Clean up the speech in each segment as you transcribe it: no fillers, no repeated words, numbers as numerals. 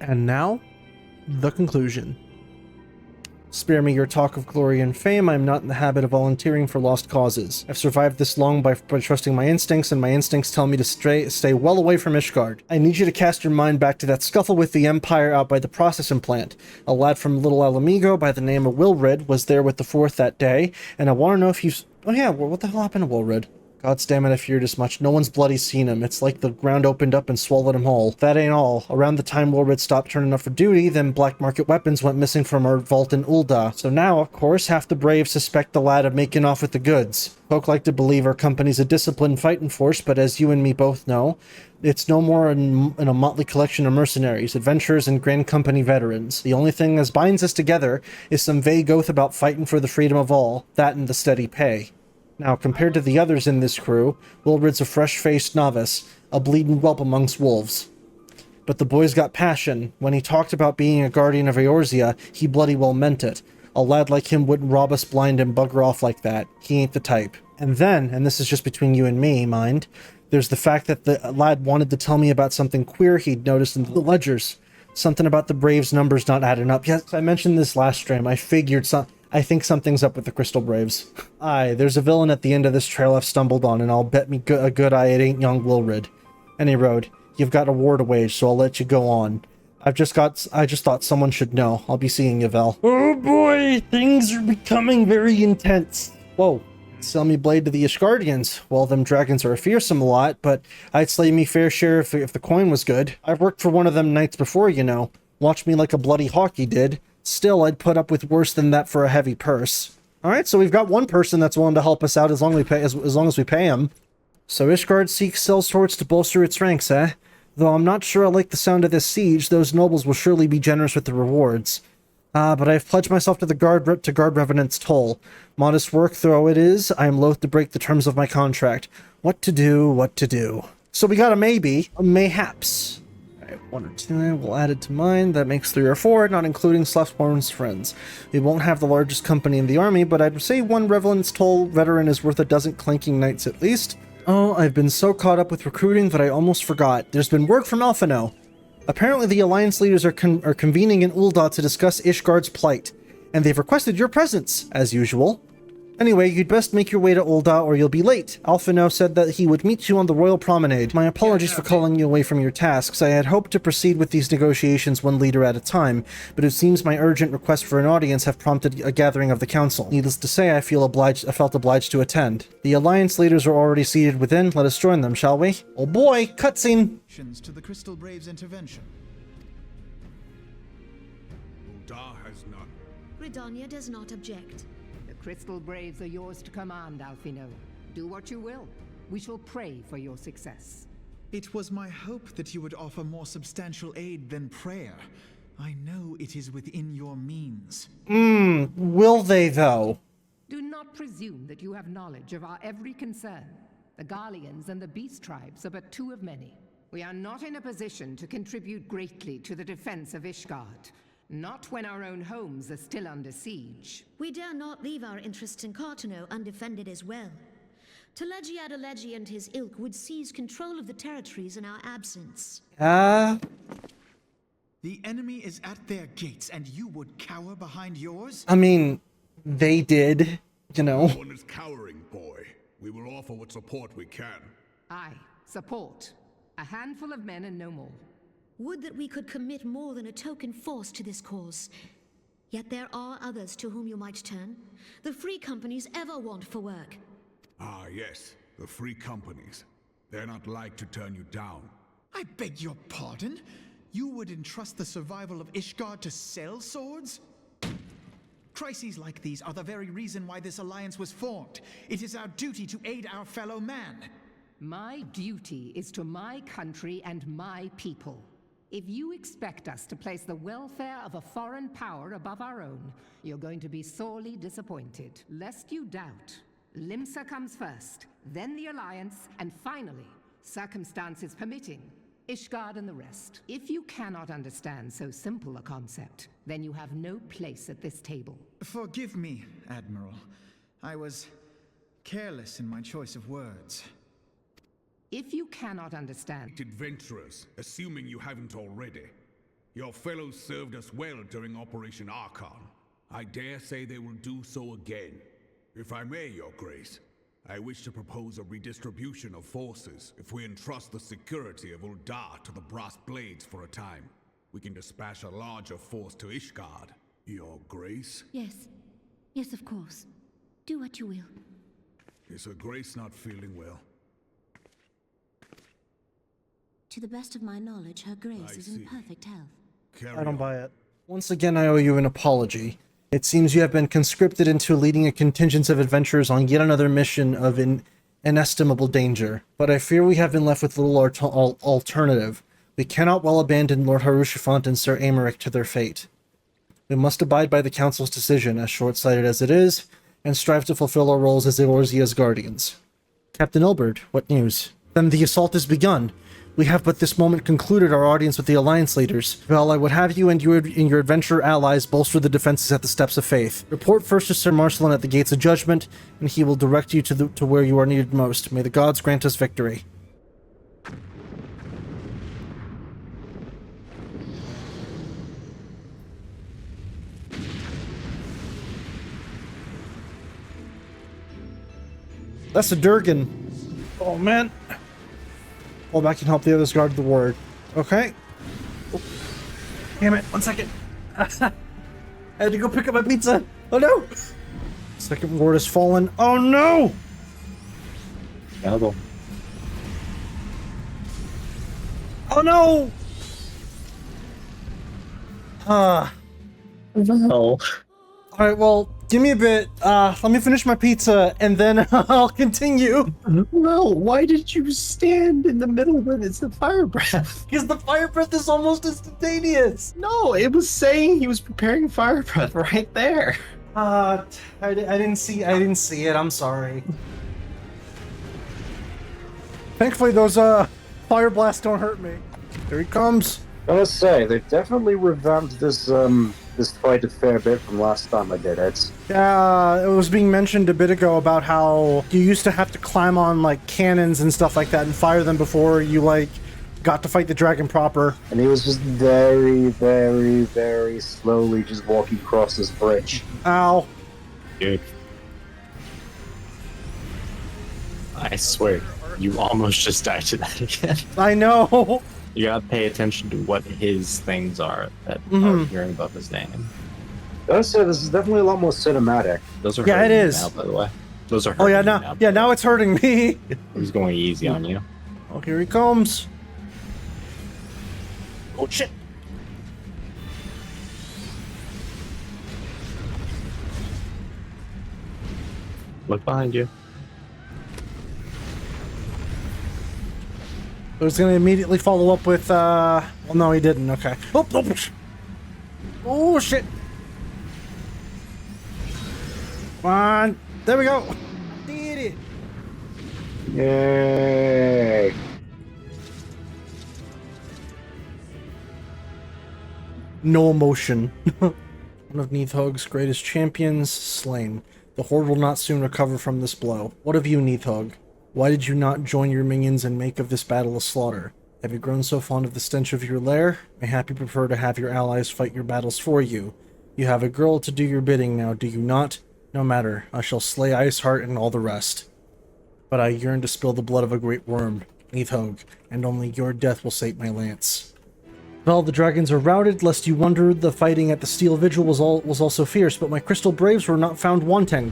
And now, the conclusion. Spare me your talk of glory and fame. I am not in the habit of volunteering for lost causes. I've survived this long by trusting my instincts, and my instincts tell me to stay well away from Ishgard. I need you to cast your mind back to that scuffle with the Empire out by the processing plant. A lad from Little Alamigo by the name of Wilrid was there with the Fourth that day, and I want to know if you've... Oh yeah, what the hell happened to Wilrid? God damn it, I feared as much. No one's bloody seen him. It's like the ground opened up and swallowed him whole. That ain't all. Around the time Wilrid stopped turning up for duty, then black market weapons went missing from our vault in Ul'dah. So now, of course, half the brave suspect the lad of making off with the goods. Folk like to believe our company's a disciplined fighting force, but as you and me both know, it's no more in a motley collection of mercenaries, adventurers, and Grand Company veterans. The only thing that binds us together is some vague oath about fighting for the freedom of all, that and the steady pay. Now, compared to the others in this crew, Wilrid's a fresh-faced novice, a bleeding whelp amongst wolves. But the boy's got passion. When he talked about being a guardian of Eorzea, he bloody well meant it. A lad like him wouldn't rob us blind and bugger off like that. He ain't the type. And then, and this is just between you and me, mind, there's the fact that the lad wanted to tell me about something queer he'd noticed in the ledgers. Something about the Braves' numbers not adding up. Yes, I mentioned this last stream. I think something's up with the Crystal Braves. Aye, there's a villain at the end of this trail I've stumbled on, and I'll bet me a good eye it ain't young Wilrid. Any road, you've got a war to wage, so I'll let you go on. I just thought someone should know. I'll be seeing you, Vel. Oh boy, things are becoming very intense. Whoa, sell me blade to the Ishgardians. Well, them dragons are a fearsome lot, but I'd slay me fair share if the coin was good. I've worked for one of them knights before, you know. Watch me like a bloody hawk he did. Still, I'd put up with worse than that for a heavy purse. Alright, so we've got one person that's willing to help us out as long as we pay him. So Ishgard seeks sell swords to bolster its ranks, eh? Though I'm not sure I like the sound of this siege, those nobles will surely be generous with the rewards. But I've pledged myself to guard Revenant's toll. Modest work though it is, I am loath to break the terms of my contract. What to do. So we got a maybe, a mayhaps. 1 or 2, we'll add it to mine. That makes 3 or 4, not including Sluffborn's friends. We won't have the largest company in the army, but I'd say one Revenant's Toll veteran is worth a dozen clanking knights at least. Oh, I've been so caught up with recruiting that I almost forgot. There's been word from Alphino. Apparently the Alliance leaders are convening in Ul'dah to discuss Ishgard's plight, and they've requested your presence, as usual. Anyway, you'd best make your way to Ul'dah or you'll be late. Alphino said that he would meet you on the Royal Promenade. My apologies for calling you away from your tasks. I had hoped to proceed with these negotiations one leader at a time, but it seems my urgent request for an audience have prompted a gathering of the council. Needless to say, I felt obliged to attend. The Alliance leaders are already seated within. Let us join them, shall we? Oh boy, cutscene! To the Crystal Braves' intervention. Ul'dah has none. Gridania does not object. The Crystal Braves are yours to command, Alphino. Do what you will. We shall pray for your success. It was my hope that you would offer more substantial aid than prayer. I know it is within your means. Will they though? Do not presume that you have knowledge of our every concern. The Garleans and the Beast Tribes are but 2 of many. We are not in a position to contribute greatly to the defense of Ishgard. Not when our own homes are still under siege. We dare not leave our interests in Cartano undefended as well. Telegi Adalegi and his ilk would seize control of the territories in our absence. The enemy is at their gates, and you would cower behind yours? I mean, they did, you know. No one is cowering, boy. We will offer what support we can. Aye, support. A handful of men and no more. Would that we could commit more than a token force to this cause. Yet there are others to whom you might turn. The free companies ever want for work. Ah, yes. The free companies. They're not like to turn you down. I beg your pardon? You would entrust the survival of Ishgard to sell swords? Crises like these are the very reason why this alliance was formed. It is our duty to aid our fellow man. My duty is to my country and my people. If you expect us to place the welfare of a foreign power above our own, you're going to be sorely disappointed. Lest you doubt, Limsa comes first, then the Alliance, and finally, circumstances permitting, Ishgard and the rest. If you cannot understand so simple a concept, then you have no place at this table. Forgive me, Admiral. I was careless in my choice of words. If you cannot understand... Adventurers, assuming you haven't already. Your fellows served us well during Operation Archon. I dare say they will do so again. If I may, Your Grace, I wish to propose a redistribution of forces. If we entrust the security of Uldar to the Brass Blades for a time, we can dispatch a larger force to Ishgard. Your Grace? Yes. Yes, of course. Do what you will. Is Her Grace not feeling well? To the best of my knowledge, Her Grace I is see. in perfect health. Carry I don't on. buy it. Once again, I owe you an apology. It seems you have been conscripted into leading a contingent of adventurers on yet another mission of inestimable danger. But I fear we have been left with little alternative. We cannot well abandon Lord Harushifant and Sir Aymeric to their fate. We must abide by the Council's decision, as short-sighted as it is, and strive to fulfill our roles as Eorzea's guardians. Captain Ilbert, what news? Then the assault is begun. We have but this moment concluded our audience with the Alliance leaders. Well, I would have you and your adventurer allies bolster the defenses at the Steps of Faith. Report first to Sir Marcelin at the Gates of Judgment, and he will direct you to where you are needed most. May the gods grant us victory. That's a Durgan. Oh, man. Fall back and help the others guard the ward. Okay. Oh. Damn it. 1 second. I had to go pick up my pizza. Oh, no. Second ward has fallen. Oh, no. Another. Oh, no. No. All right, well, give me a bit. Let me finish my pizza, and then I'll continue. No, why did you stand in the middle when it's the fire breath? Because the fire breath is almost instantaneous. No, it was saying he was preparing fire breath right there. I didn't see it. I'm sorry. Thankfully, those fire blasts don't hurt me. Here he comes. I must say, they've definitely revamped this fight a fair bit from last time I did it. Yeah, it was being mentioned a bit ago about how you used to have to climb on like cannons and stuff like that and fire them before you like got to fight the dragon proper. And he was just very, very, very slowly just walking across this bridge. Ow. Dude. I swear, you almost just died to that again. I know. You gotta pay attention to what his things are that are hearing above his name. I must say, this is definitely a lot more cinematic. Those are Yeah, hurting it you is. now, by the way. Those are hurting Oh yeah, you now it's hurting me. He's going easy on you. Oh, here he comes. Oh shit. Look behind you. I was gonna immediately follow up with well no he didn't, okay. Oh, oh, oh shit. Come on. There we go. Did it. Yay! No emotion. One of Neathog's greatest champions slain. The Horde will not soon recover from this blow. What of you, Neathog? Why did you not join your minions and make of this battle a slaughter? Have you grown so fond of the stench of your lair? Mayhap you prefer to have your allies fight your battles for you. You have a girl to do your bidding now, do you not? No matter, I shall slay Iceheart and all the rest. But I yearn to spill the blood of a great worm, Neathog, and only your death will sate my lance. Well, the dragons are routed, lest you wonder the fighting at the Steel Vigil was also fierce, but my crystal braves were not found wanting.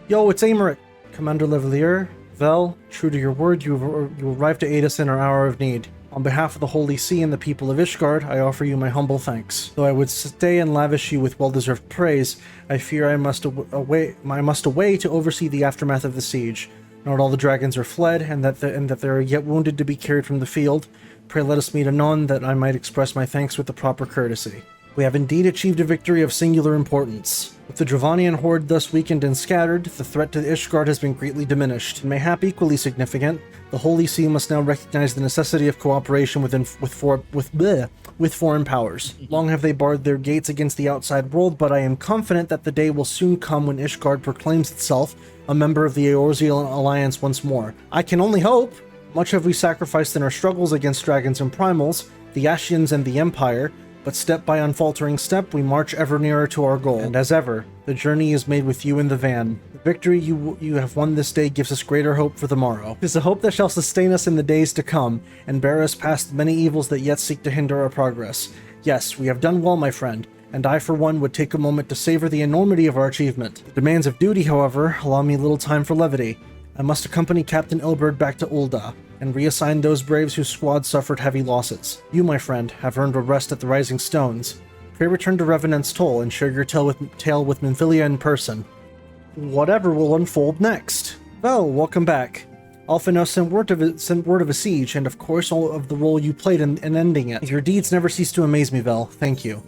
Yo, it's Aymeric. Commander Levalier, Vel, true to your word, you arrived to aid us in our hour of need. On behalf of the Holy See and the people of Ishgard, I offer you my humble thanks. Though I would stay and lavish you with well-deserved praise, I fear I must away to oversee the aftermath of the siege. Not all the dragons are fled, and that there are yet wounded to be carried from the field. Pray let us meet anon, that I might express my thanks with the proper courtesy. We have indeed achieved a victory of singular importance. With the Dravanian horde thus weakened and scattered, the threat to Ishgard has been greatly diminished. And mayhap equally significant, the Holy See must now recognize the necessity of cooperation with foreign powers. Long have they barred their gates against the outside world, but I am confident that the day will soon come when Ishgard proclaims itself a member of the Eorzea Alliance once more. I can only hope. Much have we sacrificed in our struggles against dragons and primals, the Ashians and the Empire, but step by unfaltering step, we march ever nearer to our goal. And as ever, the journey is made with you in the van. The victory you have won this day gives us greater hope for the morrow. It is a hope that shall sustain us in the days to come, and bear us past the many evils that yet seek to hinder our progress. Yes, we have done well, my friend, and I for one would take a moment to savor the enormity of our achievement. The demands of duty, however, allow me little time for levity. I must accompany Captain Ilberd back to Ul'dah, and reassign those braves whose squad suffered heavy losses. You, my friend, have earned a rest at the Rising Stones. Pray return to Revenant's Toll and share your tale with Minfilia in person. Whatever will unfold next. Well, welcome back. Alphinaud sent word of a siege, and of course all of the role you played in ending it. Your deeds never cease to amaze me, Vel. Thank you.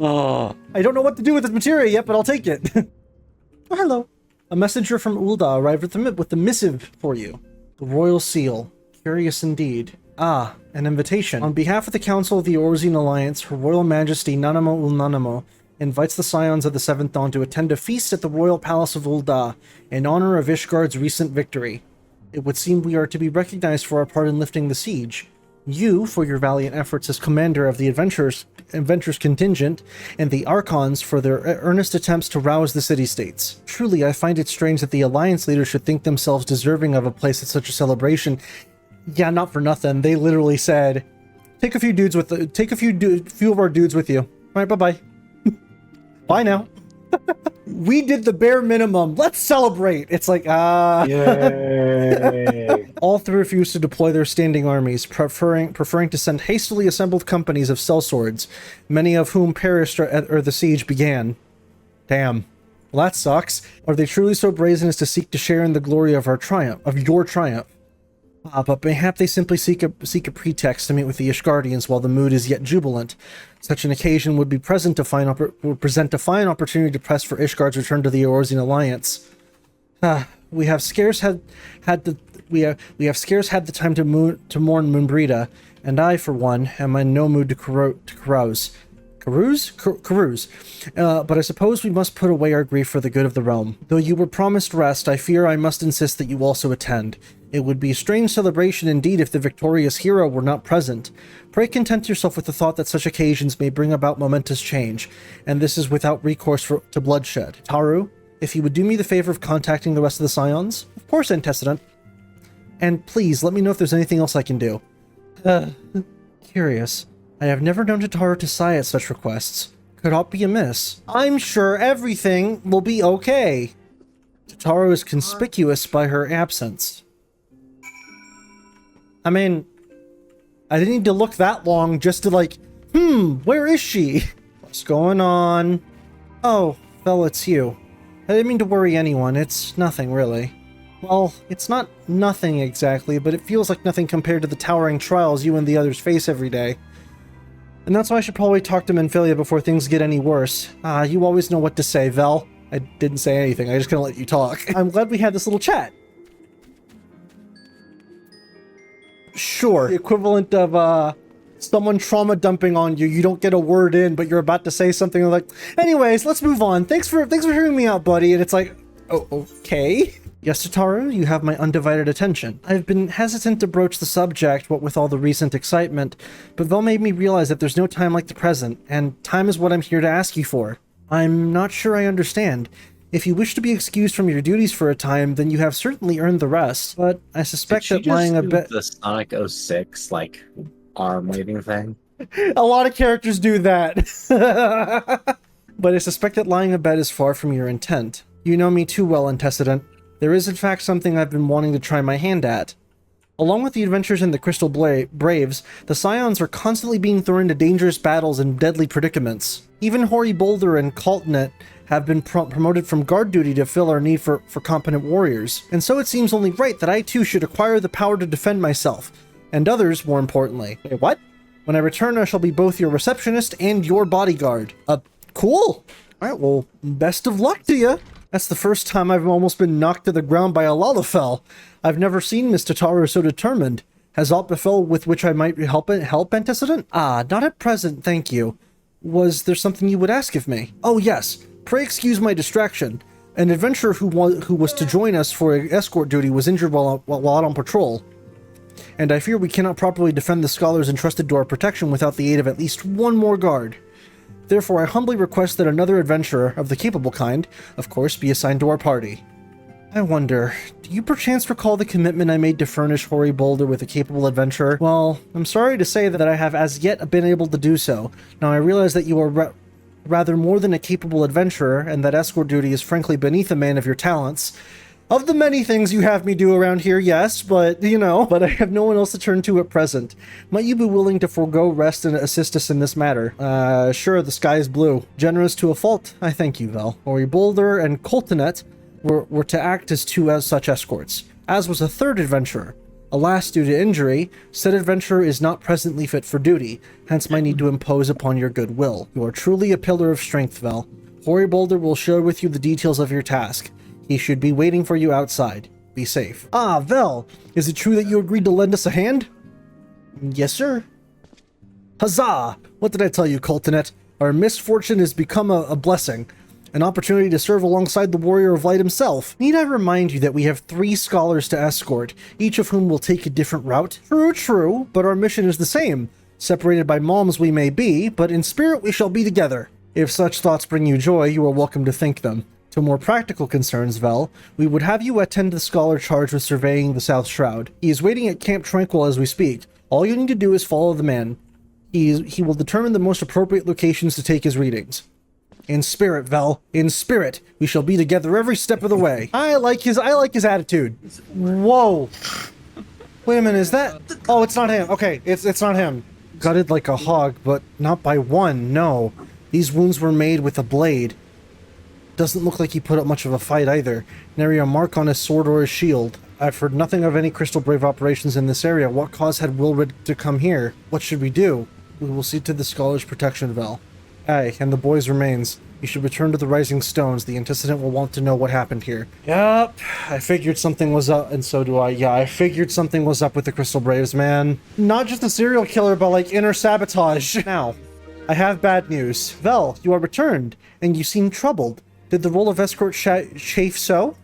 I don't know what to do with this materia yet, but I'll take it. Oh, hello. A messenger from Ul'dah arrived with the missive for you. The royal seal. Curious indeed. Ah, an invitation. On behalf of the Council of the Eorzean Alliance, Her Royal Majesty Nanamo Ul'Nanamo invites the Scions of the Seventh Dawn to attend a feast at the Royal Palace of Ul'dah in honor of Ishgard's recent victory. It would seem we are to be recognized for our part in lifting the siege. You, for your valiant efforts as commander of the Adventurers contingent, and the Archons for their earnest attempts to rouse the city-states. Truly, I find it strange that the Alliance leaders should think themselves deserving of a place at such a celebration. Yeah, not for nothing. They literally said, "Take a few few of our dudes with you. All right, bye-bye. Bye now." We did the bare minimum. Let's celebrate. It's like, Yay. All three refused to deploy their standing armies, preferring to send hastily assembled companies of sellswords, many of whom perished ere the siege began. Damn. Well, that sucks. Are they truly so brazen as to seek to share in the glory of your triumph? But mayhap they simply seek a pretext to meet with the Ishgardians while the mood is yet jubilant. Such an occasion would present a fine opportunity to press for Ishgard's return to the Eorzean Alliance. We have scarce had the time to mourn Moonbrita, and I, for one, am in no mood to carouse. Carouse. But I suppose we must put away our grief for the good of the realm. Though you were promised rest, I fear I must insist that you also attend. It would be a strange celebration indeed if the victorious hero were not present. Pray content yourself with the thought that such occasions may bring about momentous change, and this is without recourse to bloodshed. Taru, if you would do me the favor of contacting the rest of the Scions? Of course, Antecedent. And please, let me know if there's anything else I can do. Curious. I have never known Taru to sigh at such requests. Could aught be amiss? I'm sure everything will be okay. Taru is conspicuous by her absence. I mean, I didn't need to look that long just to where is she? What's going on? Oh, Vel, it's you. I didn't mean to worry anyone. It's nothing, really. Well, it's not nothing exactly, but it feels like nothing compared to the towering trials you and the others face every day. And that's why I should probably talk to Minfilia before things get any worse. You always know what to say, Vel. I didn't say anything, I just gonna let you talk. I'm glad we had this little chat. Sure. The equivalent of, someone trauma dumping on you. You don't get a word in, but you're about to say something like, anyways, let's move on. Thanks for hearing me out, buddy. And it's like, oh, okay. Yes, Taru, you have my undivided attention. I've been hesitant to broach the subject, what with all the recent excitement, but Vel made me realize that there's no time like the present, and time is what I'm here to ask you for. I'm not sure I understand. If you wish to be excused from your duties for a time, then you have certainly earned the rest, but I suspect that lying a bed... the Sonic 06, arm waving thing? A lot of characters do that. But I suspect that lying abed is far from your intent. You know me too well, Antecedent. There is in fact something I've been wanting to try my hand at. Along with the adventures in the Crystal Braves, the Scions are constantly being thrown into dangerous battles and deadly predicaments. Even Hoary Boulder and Caltnet have been promoted from guard duty to fill our need for competent warriors. And so it seems only right that I too should acquire the power to defend myself, and others more importantly. Wait, what? When I return, I shall be both your receptionist and your bodyguard. Cool! Alright, well, best of luck to you! That's the first time I've almost been knocked to the ground by a Lalafell. I've never seen Miss Taru so determined. Has aught befell with which I might help, Antecedent? Not at present, thank you. Was there something you would ask of me? Oh yes, pray excuse my distraction. An adventurer who was to join us for escort duty was injured while out on patrol. and I fear we cannot properly defend the scholars entrusted to our protection without the aid of at least one more guard. Therefore, I humbly request that another adventurer of the capable kind, of course, be assigned to our party. I wonder, do you perchance recall the commitment I made to furnish Hoary Boulder with a capable adventurer? Well, I'm sorry to say that I have as yet been able to do so. Now, I realize that you are rather more than a capable adventurer, and that escort duty is frankly beneath a man of your talents. Of the many things you have me do around here, yes, but, but I have no one else to turn to at present. Might you be willing to forego rest and assist us in this matter? Sure, the sky is blue. Generous to a fault, I thank you, Vel. Hoary Boulder and Coltonet were to act as two as such escorts, as was a third adventurer. Alas, due to injury, said adventurer is not presently fit for duty, hence my need to impose upon your goodwill. You are truly a pillar of strength, Vel. Hoary Boulder will share with you the details of your task. He should be waiting for you outside. Be safe. Ah, Vel, is it true that you agreed to lend us a hand? Yes, sir. Huzzah! What did I tell you, Coltonet? Our misfortune has become a blessing. An opportunity to serve alongside the Warrior of Light himself. Need I remind you that we have 3 scholars to escort, each of whom will take a different route? True, but our mission is the same. Separated by malms we may be, but in spirit we shall be together. If such thoughts bring you joy, you are welcome to think them. To more practical concerns, Vel, we would have you attend the scholar charged with surveying the South Shroud. He is waiting at Camp Tranquil as we speak. All you need to do is follow the man. He will determine the most appropriate locations to take his readings. In spirit, Vel. In spirit. We shall be together every step of the way. I like his attitude. Whoa. Wait a minute, is that... Oh, it's not him. Okay, it's not him. Gutted like a hog, but not by one, no. These wounds were made with a blade. Doesn't look like he put up much of a fight either. Nary a mark on his sword or his shield. I've heard nothing of any Crystal Brave operations in this area. What cause had Wilrid to come here? What should we do? We will see to the scholar's protection, Vel. Aye, and the boy's remains. You should return to the Rising Stones. The antecedent will want to know what happened here. Yup, I figured something was up, and so do I. Yeah, I figured something was up with the Crystal Braves, man. Not just a serial killer, but like inner sabotage. Now, I have bad news. Vel, you are returned, and you seem troubled. Did the role of escort chafe so?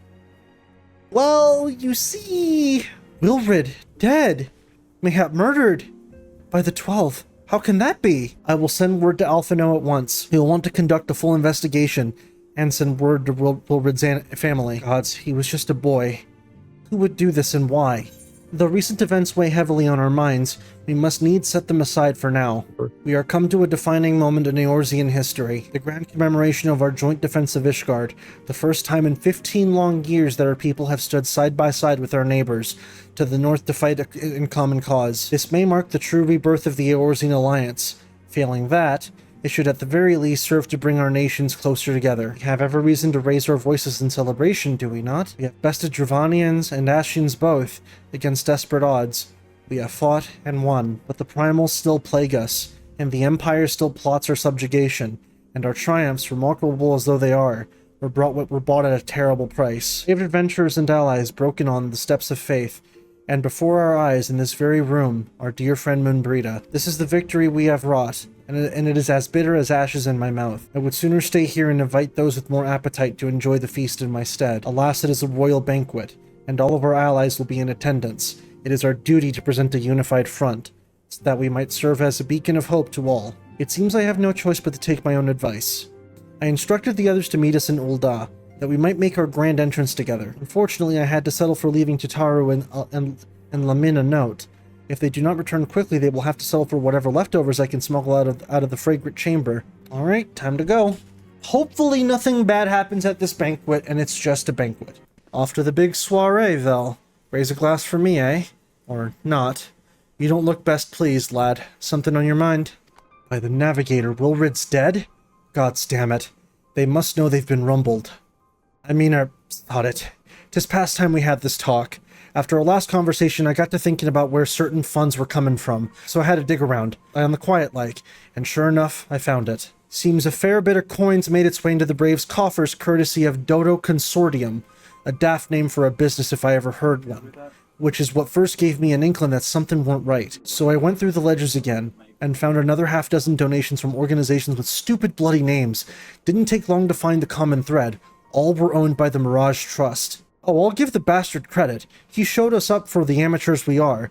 Well, you see... Wilrid, dead. Mayhap murdered. By the 12. How can that be? I will send word to Alphino at once. He will want to conduct a full investigation and send word to Wilrid's family. Gods, he was just a boy. Who would do this and why? Though recent events weigh heavily on our minds, we must needs set them aside for now. We are come to a defining moment in Eorzean history, the grand commemoration of our joint defense of Ishgard, the first time in 15 long years that our people have stood side by side with our neighbors, to the north to fight in common cause. This may mark the true rebirth of the Eorzean alliance. Failing that, it should at the very least serve to bring our nations closer together. We have every reason to raise our voices in celebration, do we not? We have bested Dravanians and Ashians both, against desperate odds. We have fought and won, but the primals still plague us, and the Empire still plots our subjugation, and our triumphs, remarkable as though they are, were bought at a terrible price. Brave adventurers and allies broken on the steps of faith, and before our eyes in this very room, our dear friend Moonbrita. This is the victory we have wrought, and it is as bitter as ashes in my mouth. I would sooner stay here and invite those with more appetite to enjoy the feast in my stead. Alas, it is a royal banquet, and all of our allies will be in attendance. It is our duty to present a unified front, so that we might serve as a beacon of hope to all. It seems I have no choice but to take my own advice. I instructed the others to meet us in Ul'dah, that we might make our grand entrance together. Unfortunately, I had to settle for leaving Tataru and Lamin a note. If they do not return quickly, they will have to settle for whatever leftovers I can smuggle out of the fragrant chamber. Alright, time to go. Hopefully nothing bad happens at this banquet, and it's just a banquet. Off to the big soiree, Vel. Raise a glass for me, eh? Or not. You don't look best pleased, lad. Something on your mind? By the Navigator, Wilrid's dead? Gods damn it. They must know they've been rumbled. I mean, I thought it. 'Tis past time we had this talk. After our last conversation, I got to thinking about where certain funds were coming from, so I had to dig around, on the quiet like, and sure enough, I found it. Seems a fair bit of coins made its way into the Braves' coffers courtesy of Dodo Consortium, a daft name for a business if I ever heard one, which is what first gave me an inkling that something weren't right. So I went through the ledgers again, and found another half-dozen donations from organizations with stupid bloody names. Didn't take long to find the common thread. All were owned by the Mirage Trust. Oh, I'll give the bastard credit. He showed us up for the amateurs we are.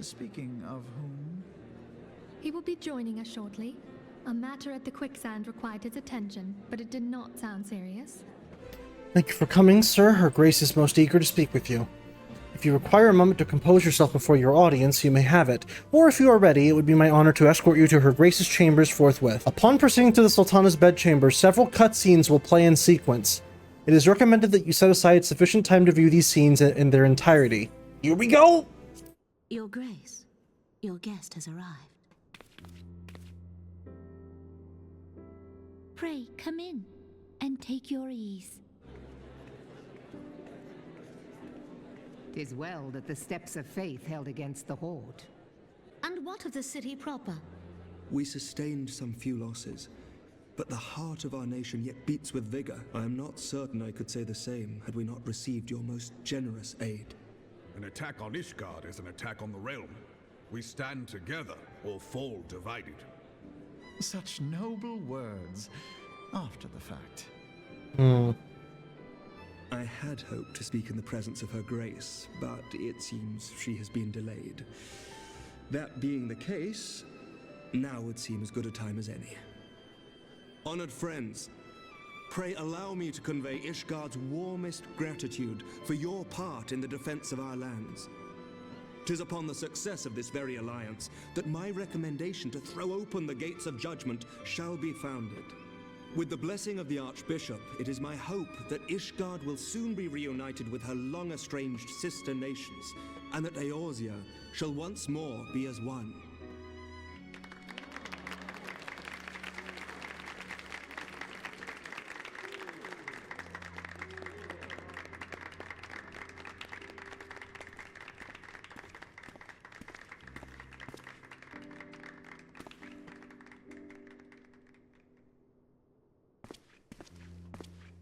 Speaking of whom? He will be joining us shortly. A matter at the quicksand required his attention, but it did not sound serious. Thank you for coming, sir. Her Grace is most eager to speak with you. If you require a moment to compose yourself before your audience, you may have it, or if you are ready, it would be my honor to escort you to Her Grace's chambers forthwith. Upon proceeding to the Sultana's bedchamber, several cutscenes will play in sequence. It is recommended that you set aside sufficient time to view these scenes in their entirety. Here we go! Your Grace, your guest has arrived. Pray, come in, and take your ease. 'Tis well that the steps of faith held against the Horde. And what of the city proper? We sustained some few losses, but the heart of our nation yet beats with vigor. I am not certain I could say the same had we not received your most generous aid. An attack on Ishgard is an attack on the realm. We stand together or fall divided. Such noble words after the fact. I had hoped to speak in the presence of Her Grace, but it seems she has been delayed. That being the case, now would seem as good a time as any. Honored friends, pray allow me to convey Ishgard's warmest gratitude for your part in the defense of our lands. 'Tis upon the success of this very alliance that my recommendation to throw open the gates of judgment shall be founded. With the blessing of the Archbishop, it is my hope that Ishgard will soon be reunited with her long-estranged sister nations, and that Eorzea shall once more be as one.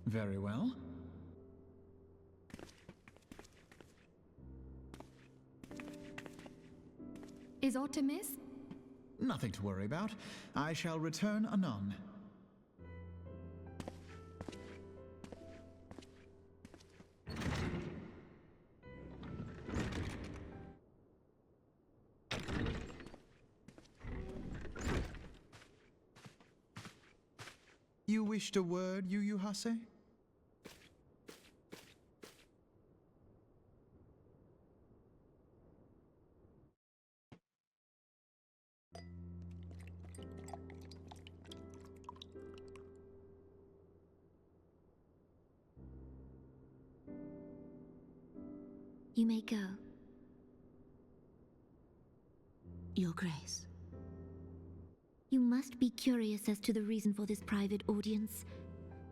Very well. Is aught amiss? Nothing to worry about. I shall return anon. You wished a word, Yu Hase? You may go. Your Grace. You must be curious as to the reason for this private audience.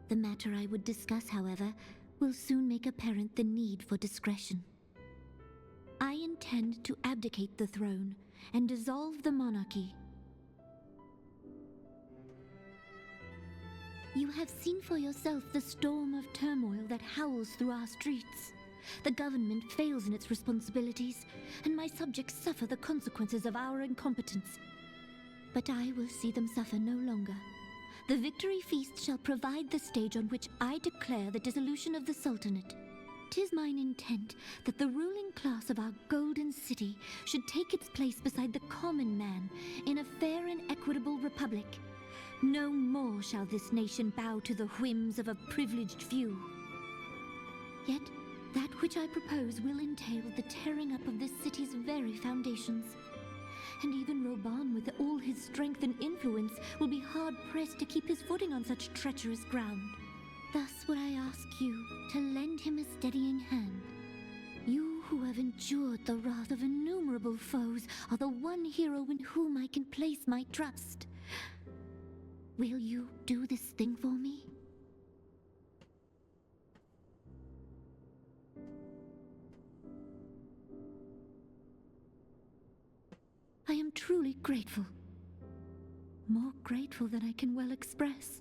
The matter I would discuss, however, will soon make apparent the need for discretion. I intend to abdicate the throne and dissolve the monarchy. You have seen for yourself the storm of turmoil that howls through our streets. The government fails in its responsibilities, and my subjects suffer the consequences of our incompetence. But I will see them suffer no longer. The victory feast shall provide the stage on which I declare the dissolution of the Sultanate. 'Tis mine intent that the ruling class of our golden city should take its place beside the common man in a fair and equitable republic. No more shall this nation bow to the whims of a privileged few. Yet, that which I propose will entail the tearing up of this city's very foundations. And even Roban, with all his strength and influence, will be hard-pressed to keep his footing on such treacherous ground. Thus would I ask you to lend him a steadying hand. You who have endured the wrath of innumerable foes are the one hero in whom I can place my trust. Will you do this thing for me? I am truly grateful. More grateful than I can well express.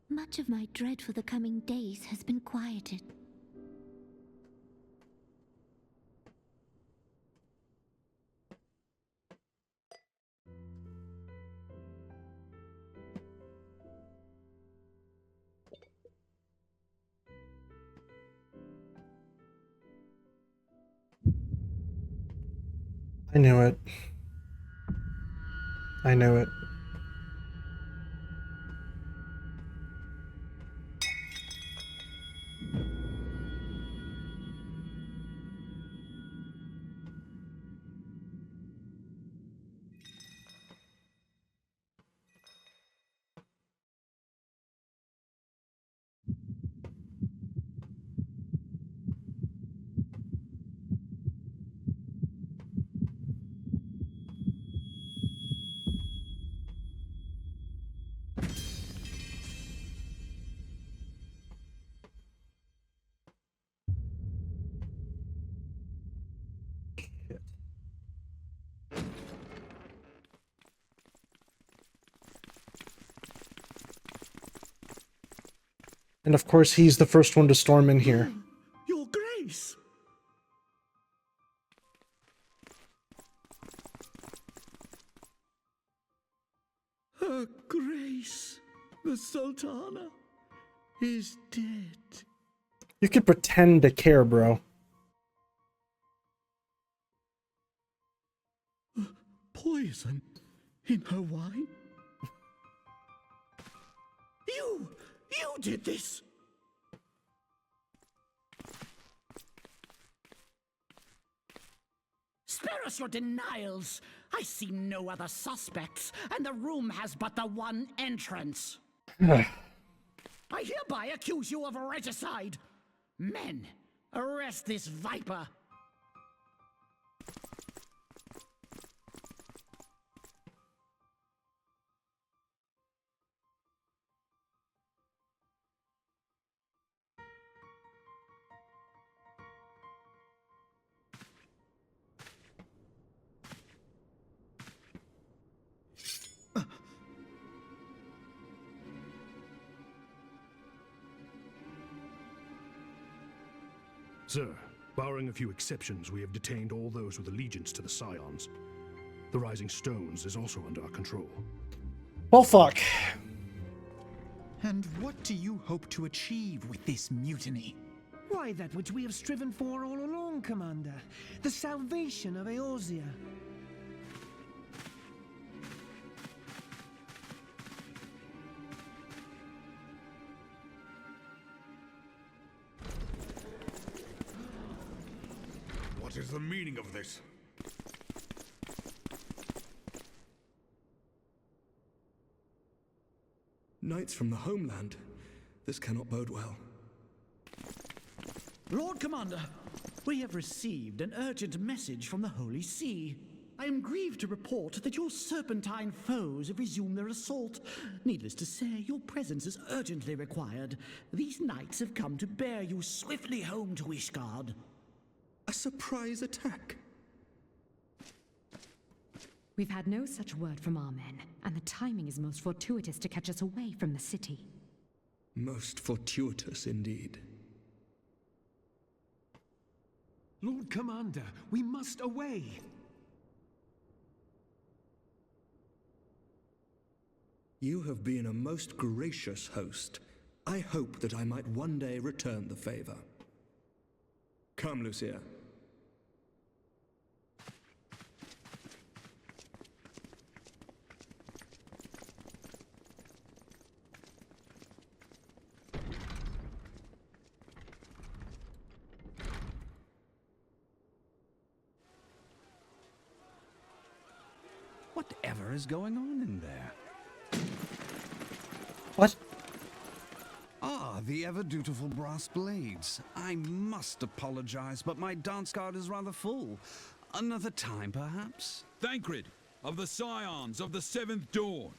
Much of my dread for the coming days has been quieted. I knew it. I knew it. And of course, he's the first one to storm in here. Your Grace! Her Grace, the Sultana, is dead. You could pretend to care, bro. Poison in her wine? You did this! Spare us your denials! I see no other suspects, and the room has but the one entrance. I hereby accuse you of regicide. Men, arrest this viper. Sir, barring a few exceptions, we have detained all those with allegiance to the Scions. The Rising Stones is also under our control. Well, fuck. And what do you hope to achieve with this mutiny? Why, that which we have striven for all along, Commander. The salvation of Eorzea. What is the meaning of this? Knights from the homeland. This cannot bode well. Lord Commander, we have received an urgent message from the Holy See. I am grieved to report that your serpentine foes have resumed their assault. Needless to say, your presence is urgently required. These knights have come to bear you swiftly home to Ishgard. A surprise attack? We've had no such word from our men, and the timing is most fortuitous to catch us away from the city. Most fortuitous indeed. Lord Commander, we must away. You have been a most gracious host. I hope that I might one day return the favor. Come, Lucia. Whatever is going on in there? What? Ah, the ever-dutiful brass blades. I must apologize, but my dance card is rather full. Another time, perhaps? Thancred, of the Scions of the Seventh Dawn.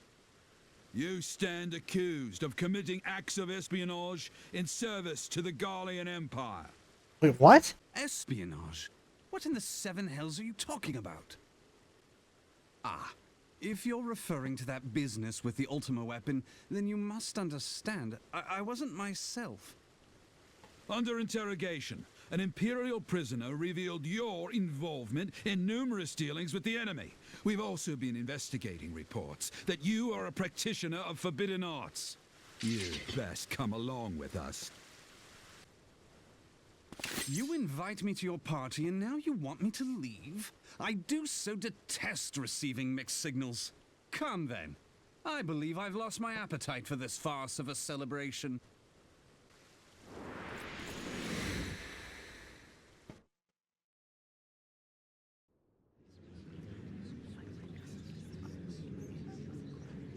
You stand accused of committing acts of espionage in service to the Garlean Empire. Wait, what? Espionage? What in the seven hells are you talking about? Ah, if you're referring to that business with the Ultima weapon, then you must understand, I wasn't myself. Under interrogation, an Imperial prisoner revealed your involvement in numerous dealings with the enemy. We've also been investigating reports that you are a practitioner of forbidden arts. You'd best come along with us. You invite me to your party and now you want me to leave? I do so detest receiving mixed signals. Come then. I believe I've lost my appetite for this farce of a celebration.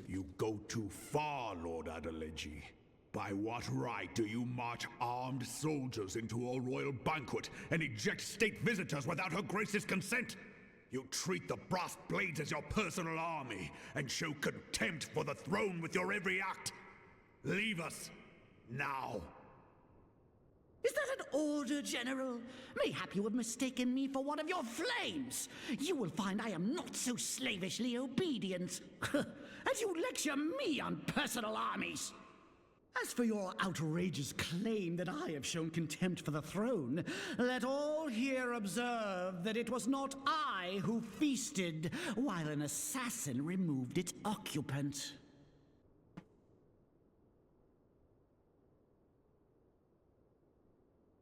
You go too far, Lord Adeleji. By what right do you march armed soldiers into a royal banquet and eject state visitors without her grace's consent? You treat the brass blades as your personal army and show contempt for the throne with your every act. Leave us now. Is that an order, General? Mayhap you have mistaken me for one of your flames. You will find I am not so slavishly obedient. As you lecture me on personal armies. As for your outrageous claim that I have shown contempt for the throne, let all here observe that it was not I who feasted while an assassin removed its occupant.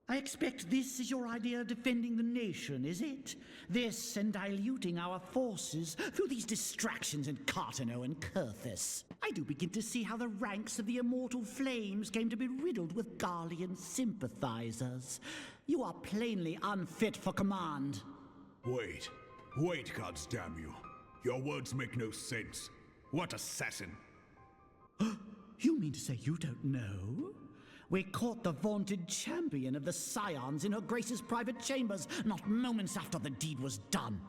I expect this is your idea of defending the nation, is it? This and diluting our forces through these distractions in Cartano and Kurthus. I do begin to see how the ranks of the immortal flames came to be riddled with Garlean sympathizers. You are plainly unfit for command. Wait, goddamn you. Your words make no sense. What assassin? You mean to say you don't know? We caught the vaunted champion of the Scions in her grace's private chambers, not moments after the deed was done.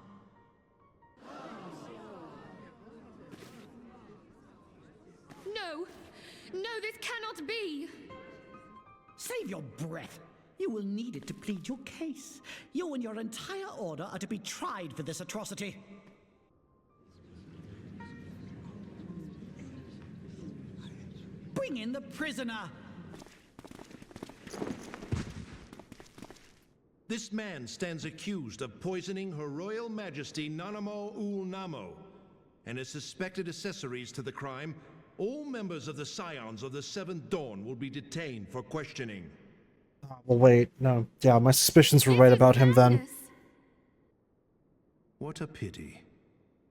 No! No, this cannot be! Save your breath. You will need it to plead your case. You and your entire order are to be tried for this atrocity. Bring in the prisoner! This man stands accused of poisoning Her Royal Majesty Nanamo Ul Namo, and as suspected accessories to the crime, all members of the Scions of the Seventh Dawn will be detained for questioning. Well, wait, no. Yeah, my suspicions were right about him then. What a pity.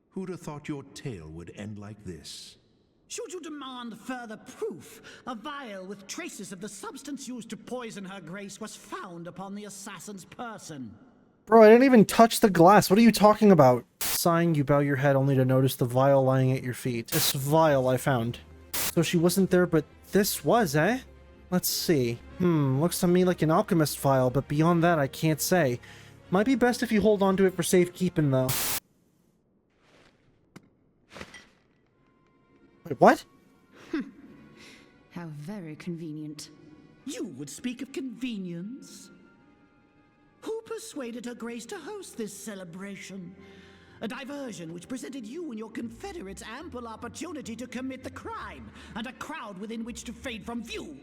Who'd have thought your tale would end like this? Should you demand further proof, a vial with traces of the substance used to poison her grace was found upon the assassin's person. Bro, I didn't even touch the glass. What are you talking about? Sighing, you bow your head only to notice the vial lying at your feet. This vial I found. So she wasn't there, but this was, eh? Let's see. Looks to me like an alchemist vial, but beyond that I can't say. Might be best if you hold on to it for safekeeping, though. Wait, what? How very convenient. You would speak of convenience? Who persuaded her grace to host this celebration? A diversion which presented you and your confederates ample opportunity to commit the crime, and a crowd within which to fade from view.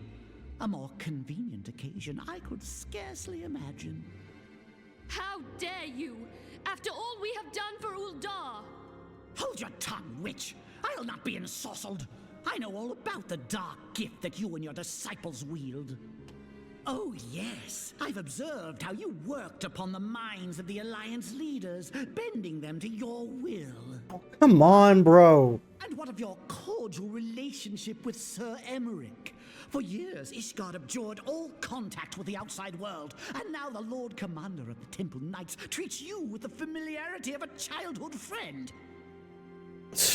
A more convenient occasion I could scarcely imagine. How dare you! After all we have done for Uldar! Hold your tongue, witch! I'll not be ensorcelled. I know all about the dark gift that you and your disciples wield. Oh, yes. I've observed how you worked upon the minds of the Alliance leaders, bending them to your will. Oh, come on, bro. And what of your cordial relationship with Sir Emmerich? For years, Ishgard abjured all contact with the outside world, and now the Lord Commander of the Temple Knights treats you with the familiarity of a childhood friend.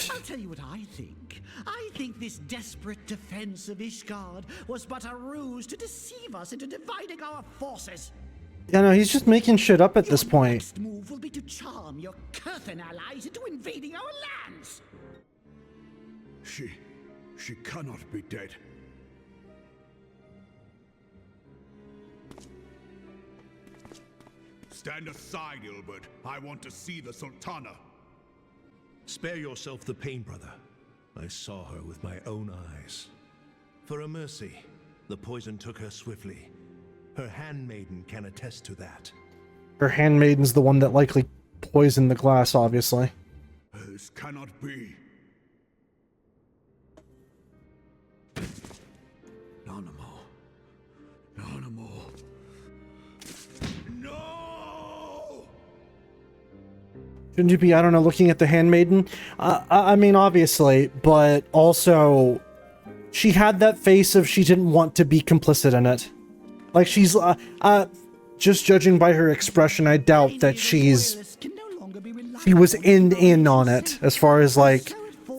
I'll tell you what I think. I think this desperate defense of Ishgard was but a ruse to deceive us into dividing our forces. Yeah, no, he's just making shit up at this point. Next move will be to charm your Kurthan allies into invading our lands. She cannot be dead. Stand aside, Ilbert. I want to see the Sultana. Spare yourself the pain, brother. I saw her with my own eyes. For a mercy, the poison took her swiftly. Her handmaiden can attest to that. Her handmaiden's the one that likely poisoned the glass, obviously. This cannot be. Nanamo. Shouldn't you be, I don't know, looking at the handmaiden? I mean, obviously, but also, she had that face of she didn't want to be complicit in it. Like, she's, just judging by her expression, I doubt that she was in on it, as far as, like,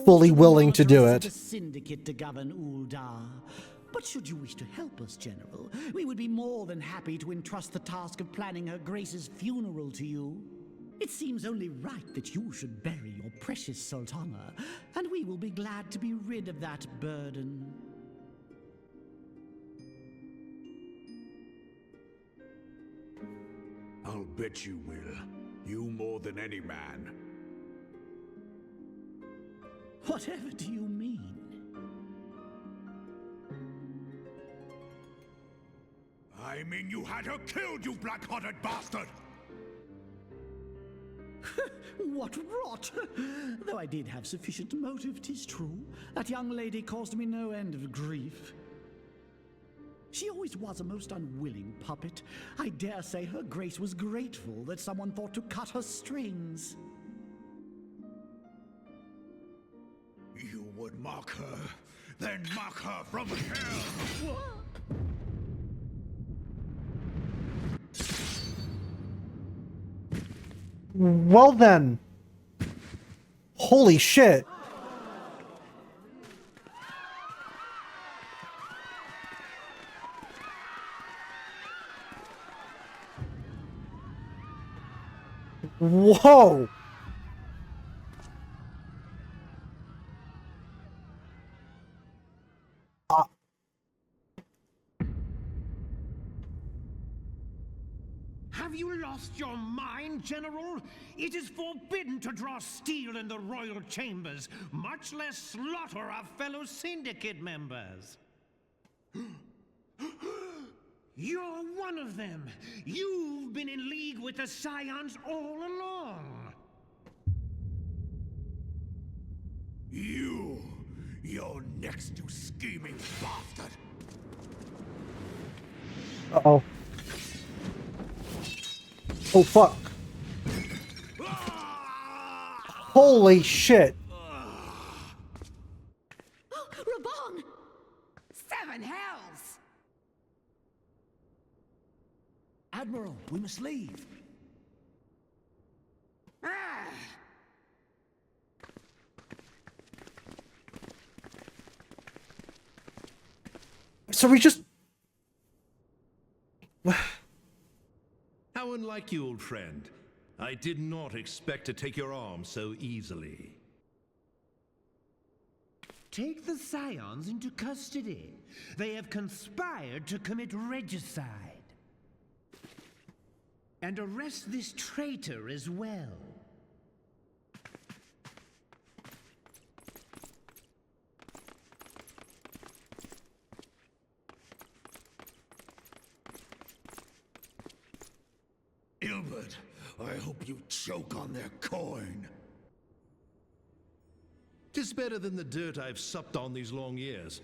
fully willing to do it. Syndicate to govern Uldar. But should you wish to help us, General, we would be more than happy to entrust the task of planning Her Grace's funeral to you. It seems only right that you should bury your precious Sultana, and we will be glad to be rid of that burden. I'll bet you will. You more than any man. Whatever do you mean? I mean you had her killed, you black-hearted bastard! What rot! Though I did have sufficient motive, 'tis true. That young lady caused me no end of grief. She always was a most unwilling puppet. I dare say Her Grace was grateful that someone thought to cut her strings. You would mock her, then mock her from hell! What? Well then. Holy shit. Whoa. Have you lost your mind, General? It is forbidden to draw steel in the royal chambers, much less slaughter our fellow syndicate members. You're one of them. You've been in league with the Scions all along. You're next, you scheming bastard! Uh-oh. Oh, fuck. Holy shit. Raban! 7 hells! Admiral, we must leave. So we just... How unlike you, old friend. I did not expect to take your arm so easily. Take the Scions into custody. They have conspired to commit regicide. And arrest this traitor as well. Ilbert, I hope you choke on their coin. 'Tis better than the dirt I've supped on these long years.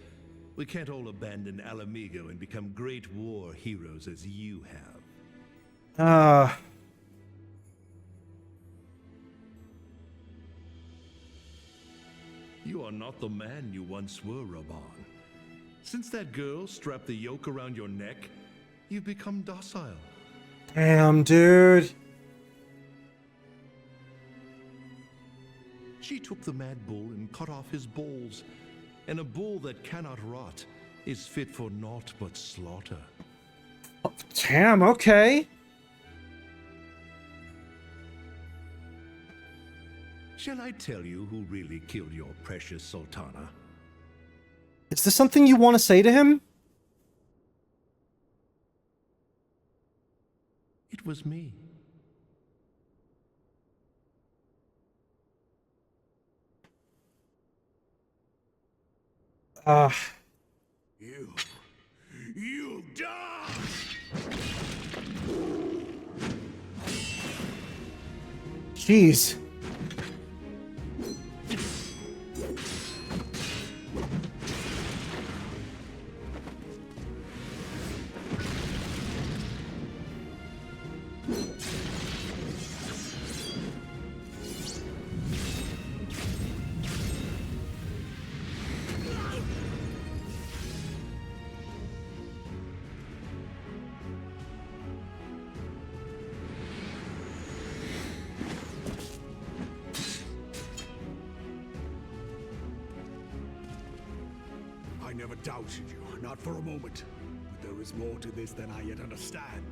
We can't all abandon Alamigo and become great war heroes as you have. You are not the man you once were, Raban. Since that girl strapped the yoke around your neck, you've become docile. Damn, dude. She took the mad bull and cut off his balls, and a bull that cannot rot is fit for naught but slaughter. Oh, damn, okay. Shall I tell you who really killed your precious Sultana? Is this something you want to say to him? It was me. You die! Jeez. I never doubted you, not for a moment. But there is more to this than I yet understand.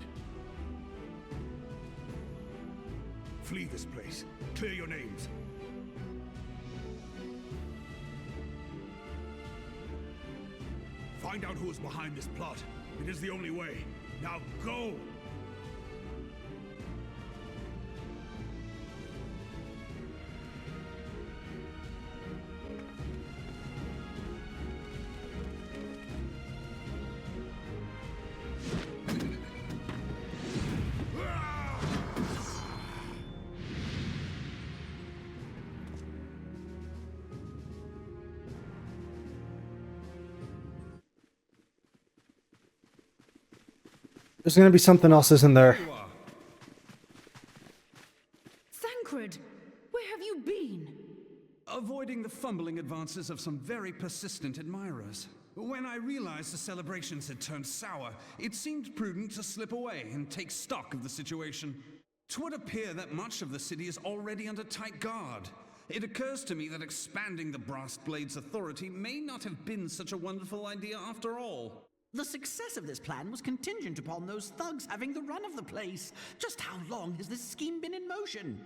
Flee this place. Clear your names. Find out who is behind this plot. It is the only way. Now go! There's gonna be something else, isn't there? Thancred, where have you been? Avoiding the fumbling advances of some very persistent admirers. When I realized the celebrations had turned sour, it seemed prudent to slip away and take stock of the situation. 'Twould appear that much of the city is already under tight guard. It occurs to me that expanding the Brass Blade's authority may not have been such a wonderful idea after all. The success of this plan was contingent upon those thugs having the run of the place. Just how long has this scheme been in motion?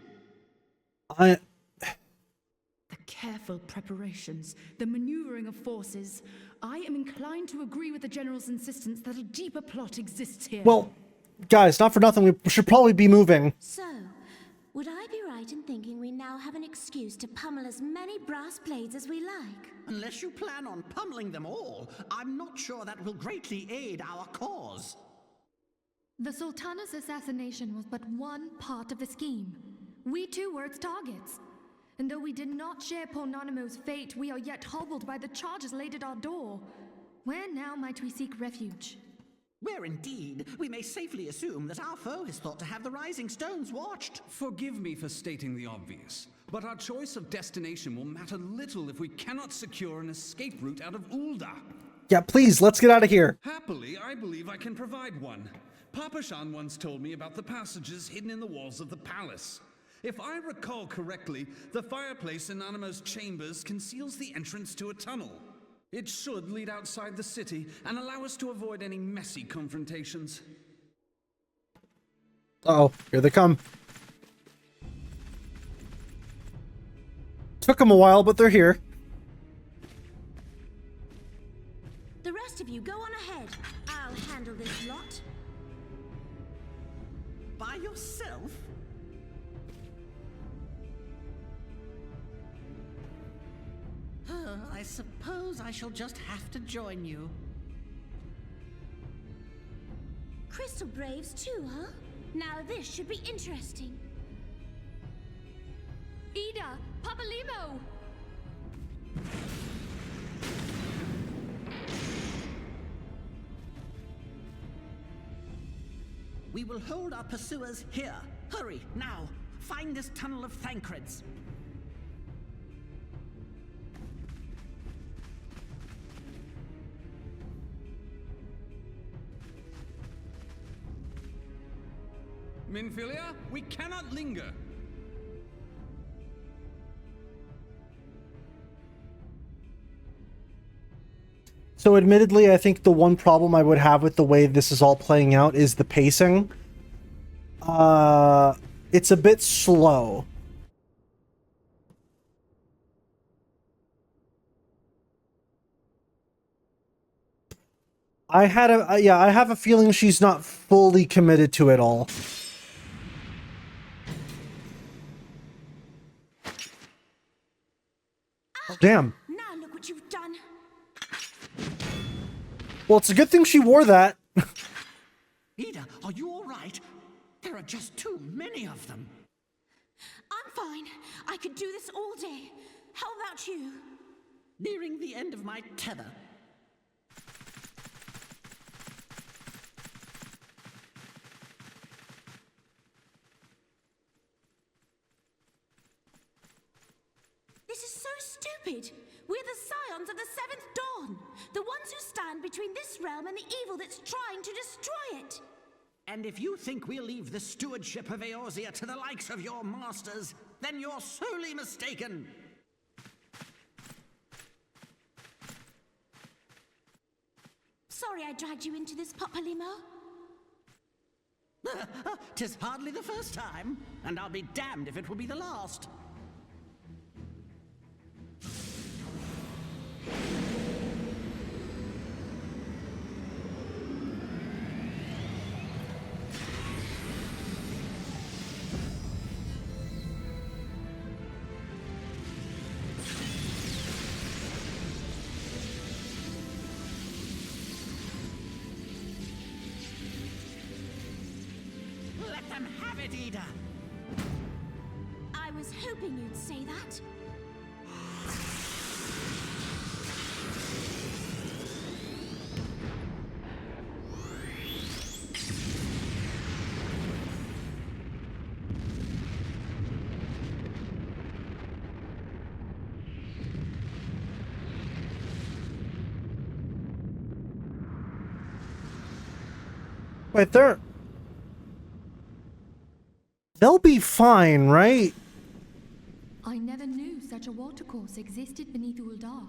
The careful preparations, the maneuvering of forces. I am inclined to agree with the General's insistence that a deeper plot exists here. Well, guys, not for nothing, we should probably be moving. So, would I be right in thinking we now have an excuse to pummel as many brass blades as we like? Unless you plan on pummeling them all, I'm not sure that will greatly aid our cause. The Sultana's assassination was but one part of the scheme. We too were its targets. And though we did not share poor Nanamo's fate, we are yet hobbled by the charges laid at our door. Where now might we seek refuge? Where indeed, we may safely assume that our foe is thought to have the Rising Stones watched. Forgive me for stating the obvious, but our choice of destination will matter little if we cannot secure an escape route out of Ul'dah. Yeah, please, let's get out of here. Happily, I believe I can provide one. Papa Shan once told me about the passages hidden in the walls of the palace. If I recall correctly, the fireplace in Nanamo's chambers conceals the entrance to a tunnel. It should lead outside the city and allow us to avoid any messy confrontations. Uh-oh, here they come. Took them a while, but they're here. The rest of you go on ahead. I'll handle this lot. By yourself? I suppose I shall just have to join you. Crystal Braves too, huh? Now this should be interesting. Ida! Papalimo! We will hold our pursuers here. Hurry, now! Find this tunnel of Thancred's. Minfilia, we cannot linger. So admittedly, I think the one problem I would have with the way this is all playing out is the pacing. It's a bit slow. I have a feeling she's not fully committed to it all. Oh, damn. Now look what you've done. Well, it's a good thing she wore that. Ida, are you all right? There are just too many of them. I'm fine. I could do this all day. How about you? Nearing the end of my tether. This is so stupid. We're the scions of the Seventh Dawn. The ones who stand between this realm and the evil that's trying to destroy it. And if you think we'll leave the stewardship of Eorzea to the likes of your masters, then you're sorely mistaken. Sorry I dragged you into this, Papalymo. 'Tis hardly the first time, and I'll be damned if it will be the last. Let them have it, Ida! I was hoping you'd say that. Wait, they'll be fine, right? I never knew such a watercourse existed beneath Uldar.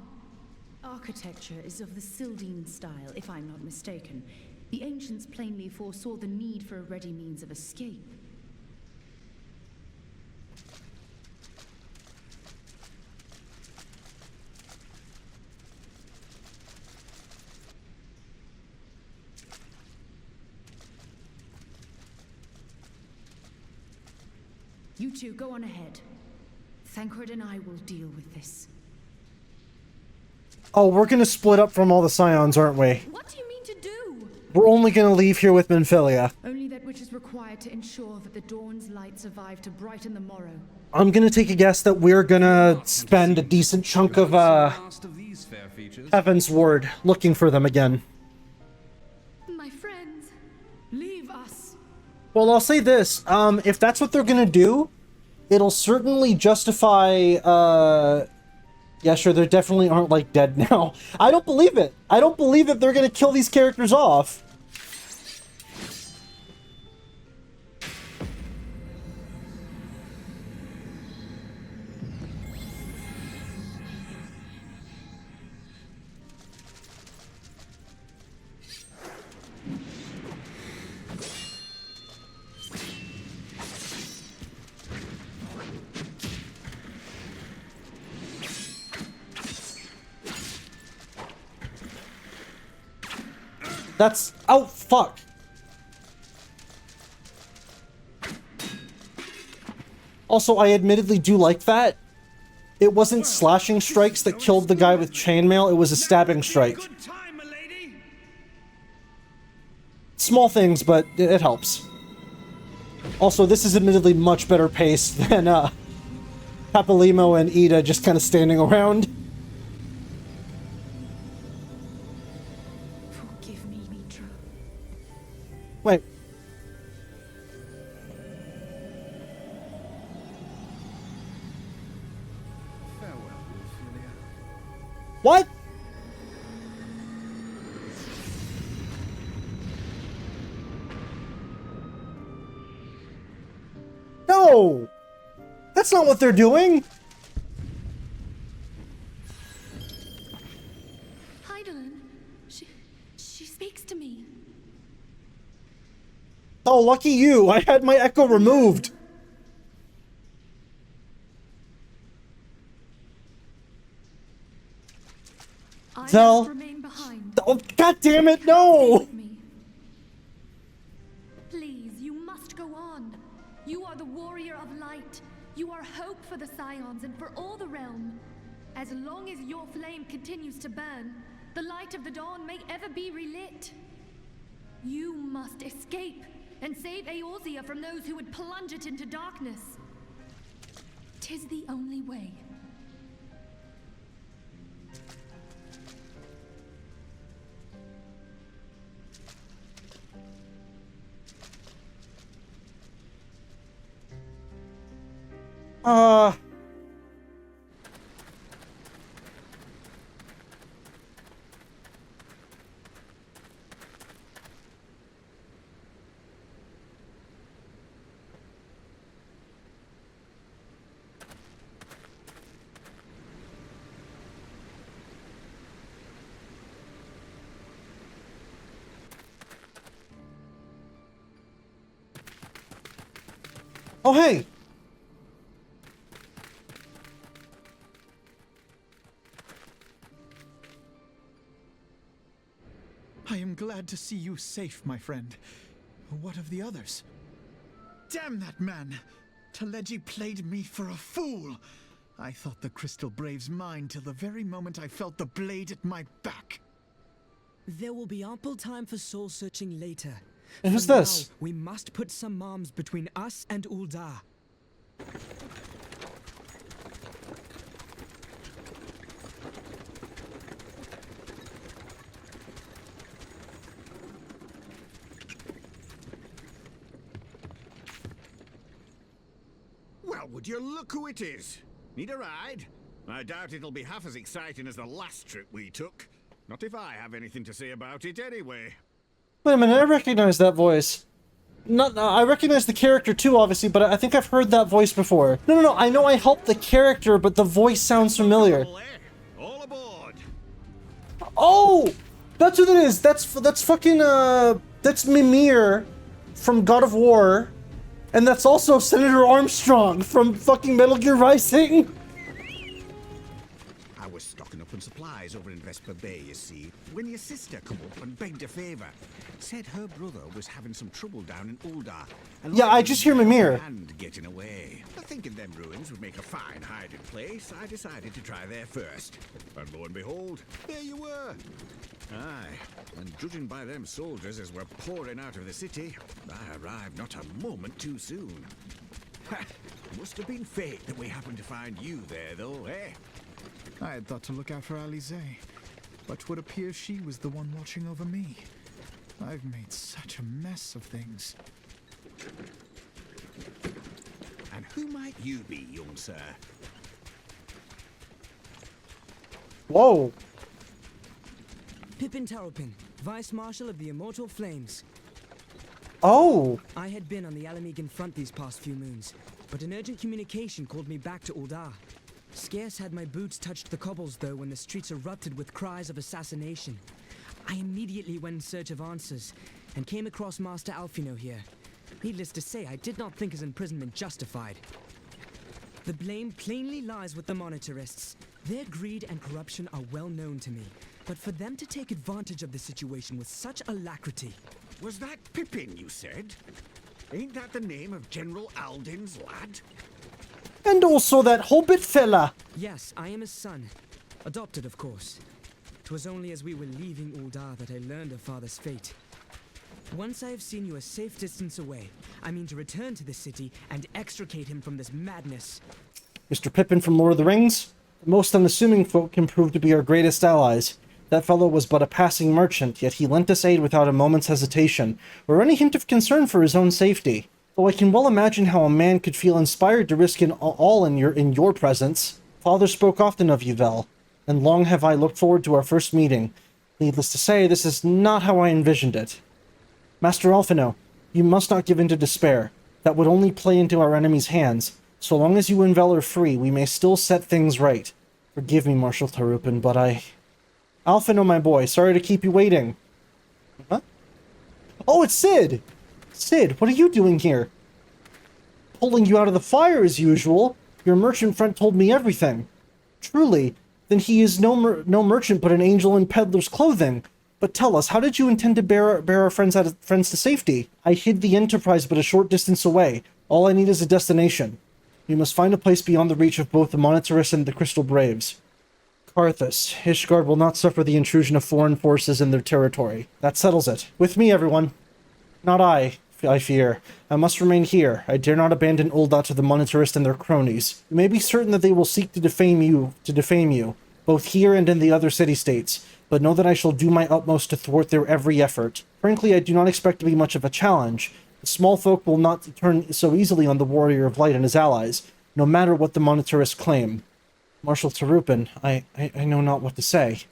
Architecture is of the Sildine style, if I'm not mistaken. The ancients plainly foresaw the need for a ready means of escape. You two, go on ahead. Thancred and I will deal with this. Oh, we're gonna split up from all the Scions, aren't we? What do you mean to do? We're only gonna leave here with Minfilia. Only that which is required to ensure that the dawn's light survive to brighten the morrow. I'm gonna take a guess that we're gonna spend a decent chunk of, Heaven's Ward looking for them again. My friends, leave us. Well, I'll say this, if that's what they're gonna do, it'll certainly justify, yeah, sure, they definitely aren't, like, dead now. I don't believe it. I don't believe that they're gonna kill these characters off. That's... oh, fuck. Also, I admittedly do like that. It wasn't slashing strikes that killed the guy with chainmail, it was a stabbing strike. Small things, but it helps. Also, this is admittedly much better paced than, Papalymo and Ida just kind of standing around. Wait. What? No! That's not what they're doing! Hydaelyn, she speaks to me. Oh, lucky you! I had my echo removed! Zell! Oh, God damn it, no! Please, you must go on. You are the warrior of light. You are hope for the Scions and for all the realm. As long as your flame continues to burn, the light of the dawn may ever be relit. You must escape and save Eorzea from those who would plunge it into darkness. 'Tis the only way. Oh, hey! I am glad to see you safe, my friend. What of the others? Damn that man! Teleji played me for a fool! I thought the Crystal Brave's mine till the very moment I felt the blade at my back. There will be ample time for soul-searching later. And who's For now, this? we must put some arms between us and Ul'dah. Well, would you look who it is? Need a ride? I doubt it'll be half as exciting as the last trip we took. Not if I have anything to say about it anyway. Wait a minute, I recognize that voice. I recognize the character too, obviously, but I think I've heard that voice before. No, I know I helped the character, but the voice sounds familiar. All aboard! Oh! That's what it is! That's fucking, that's Mimir from God of War. And that's also Senator Armstrong from fucking Metal Gear Rising. I was stocking up on supplies over in Vesper Bay, you see, when your sister come up and begged a favor. Said her brother was having some trouble down in Ul'dah. Yeah, I just hear Mimir. And getting away. Thinking them ruins would make a fine hiding place, I decided to try there first. And lo and behold, there you were. Aye, and judging by them soldiers as were pouring out of the city, I arrived not a moment too soon. Ha! Must have been fate that we happened to find you there, though, eh? I had thought to look out for Eorzea, but would appear she was the one watching over me. I've made such a mess of things. And who might you be, young sir? Whoa. Pippin Taropin, Vice Marshal of the Immortal Flames. Oh! I had been on the Alamegan front these past few moons, but an urgent communication called me back to Ul'dah. Scarce had my boots touched the cobbles, though, when the streets erupted with cries of assassination. I immediately went in search of answers, and came across Master Alphino here. Needless to say, I did not think his imprisonment justified. The blame plainly lies with the Monetarists. Their greed and corruption are well known to me, but for them to take advantage of the situation with such alacrity... Was that Pippin, you said? Ain't that the name of General Alden's lad? And also that Hobbit fella! Yes, I am his son. Adopted, of course. 'Twas only as we were leaving Ul'dah that I learned of father's fate. Once I have seen you a safe distance away, I mean to return to the city and extricate him from this madness. Mr. Pippin from Lord of the Rings? The most unassuming folk can prove to be our greatest allies. That fellow was but a passing merchant, yet he lent us aid without a moment's hesitation, or any hint of concern for his own safety. Though I can well imagine how a man could feel inspired to risk it all in your presence. Father spoke often of you, Vel, and long have I looked forward to our first meeting. Needless to say, this is not how I envisioned it. Master Alphino, you must not give in to despair. That would only play into our enemy's hands. So long as you and Vel are free, we may still set things right. Forgive me, Marshal Tarupin, but Alphino, my boy, sorry to keep you waiting. Huh? Oh, it's Sid! Sid, what are you doing here? Pulling you out of the fire as usual. Your merchant friend told me everything. Truly, then he is no merchant but an angel in peddler's clothing. But tell us, how did you intend to bear our friends to safety? I hid the Enterprise but a short distance away. All I need is a destination. You must find a place beyond the reach of both the Monetarists and the Crystal Braves. Karthus, Ishgard will not suffer the intrusion of foreign forces in their territory. That settles it. With me, everyone. Not I fear. I must remain here. I dare not abandon Ul'dah to the Monetarists and their cronies. You may be certain that they will seek to defame you, both here and in the other city-states, but know that I shall do my utmost to thwart their every effort. Frankly, I do not expect to be much of a challenge. The small folk will not turn so easily on the Warrior of Light and his allies, no matter what the Monetarists claim. Marshal Tarupin, I know not what to say.